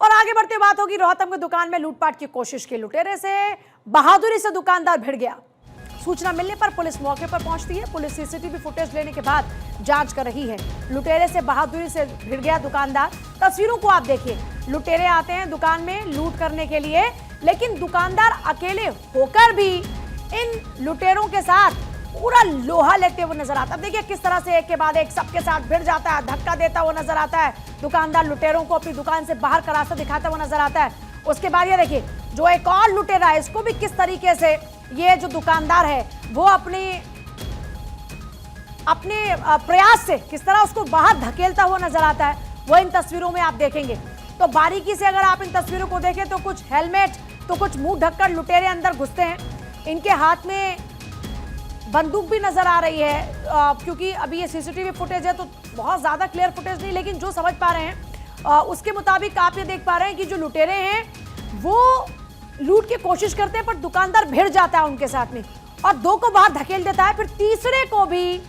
और आगे बढ़ते बात होगी रोहतक में दुकान में लूटपाट की कोशिश की। लुटेरे से बहादुरी से दुकानदार भिड़ गया। सूचना मिलने पर पुलिस मौके पर पहुंचती है। पुलिस सीसीटीवी फुटेज लेने के बाद जांच कर रही है। लुटेरे से बहादुरी से भिड़ गया दुकानदार। तस्वीरों को आप देखिए। लुटेरे आते हैं दुकान में लूट करने के लिए, लेकिन दुकानदार अकेले होकर भी इन लुटेरों के साथ पूरा लोहा लेते हुए नजर आता है। देखिए किस तरह से एक के बाद एक सबके साथ भिड़ जाता है, धक्का देता हुआ नजर आता है। दुकानदार लुटेरों को अपनी दुकान से बाहर का रास्ता दिखाता हुआ नजर आता है। उसके बाद ये देखिए जो एक और लुटेरा है, इसको भी किस तरीके से ये जो दुकानदार है वो अपने प्रयास से किस तरह उसको बाहर धकेलता हुआ नजर आता है, वो इन तस्वीरों में आप देखेंगे। तो बारीकी से अगर आप इन तस्वीरों को देखें तो कुछ हेलमेट तो कुछ मुंह ढककर लुटेरे अंदर घुसते हैं। इनके हाथ में बंदूक भी नजर आ रही है, क्योंकि अभी ये सीसीटीवी फुटेज है तो बहुत ज्यादा क्लियर फुटेज नहीं, लेकिन जो समझ पा रहे हैं उसके मुताबिक आप ये देख पा रहे हैं कि जो लुटेरे हैं वो लूट की कोशिश करते हैं, पर दुकानदार भिड़ जाता है उनके साथ में और दो को बाहर धकेल देता है। फिर तीसरे को भी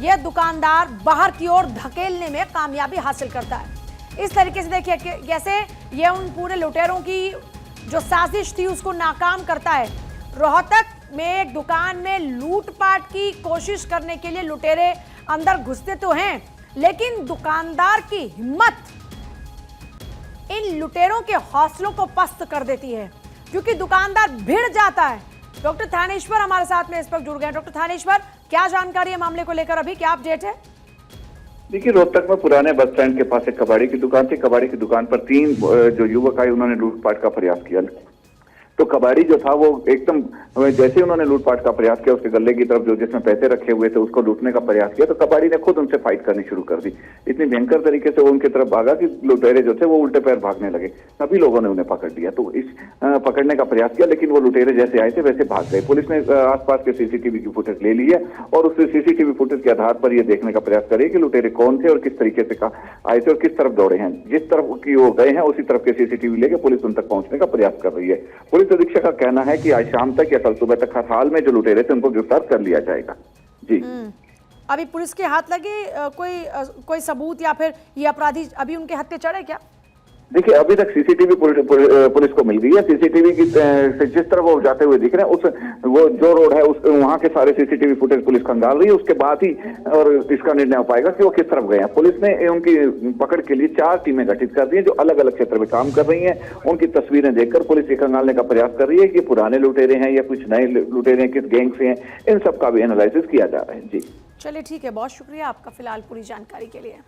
यह दुकानदार बाहर की ओर धकेलने में कामयाबी हासिल करता है। इस तरीके से देखिए कैसे ये उन पूरे लुटेरों की जो साजिश थी उसको नाकाम करता है। रोहतक में एक दुकान में लूटपाट की कोशिश करने के लिए लुटेरे अंदर घुसते तो हैं, लेकिन दुकानदार की हिम्मत इन लुटेरों के हौसलों को पस्त कर देती है, क्योंकि दुकानदार भिड़ जाता है। डॉक्टर थानेश्वर हमारे साथ में इस वक्त जुड़ गए। डॉक्टर थानेश्वर, क्या जानकारी है मामले को लेकर, अभी क्या अपडेट है? देखिए, रोहतक में पुराने बस स्टैंड के पास एक कबाड़ी की दुकान थी। कबाड़ी की दुकान पर 3 जो युवक आए उन्होंने लूटपाट का प्रयास किया। तो कबाड़ी जो था वो एकदम जैसे उन्होंने लूटपाट का प्रयास किया, उसके गले की तरफ जो जिसमें पैसे रखे हुए थे उसको लूटने का प्रयास किया, तो कबाड़ी ने खुद उनसे फाइट करनी शुरू कर दी। इतनी भयंकर तरीके से वो उनकी तरफ भागा कि लुटेरे जो थे वो उल्टे पैर भागने लगे। सभी लोगों ने उन्हें पकड़ लिया। तो इस पकड़ने का प्रयास किया, लेकिन वो लुटेरे जैसे आए थे वैसे भाग गए। पुलिस ने आसपास के सीसीटीवी की फुटेज ले ली है और उस सीसीटीवी फुटेज के आधार पर यह देखने का प्रयास करे कि लुटेरे कौन थे और किस तरीके से आए थे और किस तरफ दौड़े हैं। जिस तरफ की वो गए हैं उसी तरफ के सीसीटीवी लेके पुलिस उन तक पहुंचने का प्रयास कर रही है। पुलिस अधीक्षक का कहना है कि आज शाम तक या कल सुबह तक हर हाल में जो लुटेरे थे उनको गिरफ्तार कर लिया जाएगा। जी, अभी पुलिस के हाथ लगे कोई सबूत या फिर ये अपराधी अभी उनके हत्थे चढ़े क्या? देखिए, अभी तक सीसीटीवी पुलिस को मिल गई है। सीसीटीवी की से जिस तरह वो जाते हुए दिख रहे हैं वो जो रोड है वहां के सारे सीसीटीवी फुटेज पुलिस खंगाल रही है। उसके बाद ही और इसका निर्णय हो पाएगा कि वो किस तरफ गए हैं। पुलिस ने उनकी पकड़ के लिए 4 टीमें गठित कर दी हैं जो अलग अलग क्षेत्र में काम कर रही हैं। उनकी तस्वीरें देखकर पुलिस ये खंगालने का प्रयास कर रही है कि पुराने लुटेरे हैं या कुछ नए लुटेरे हैं, किस गैंग से हैं, इन सब का भी एनालिसिस किया जा रहा है। जी चलिए ठीक है, बहुत शुक्रिया आपका फिलहाल पूरी जानकारी के लिए।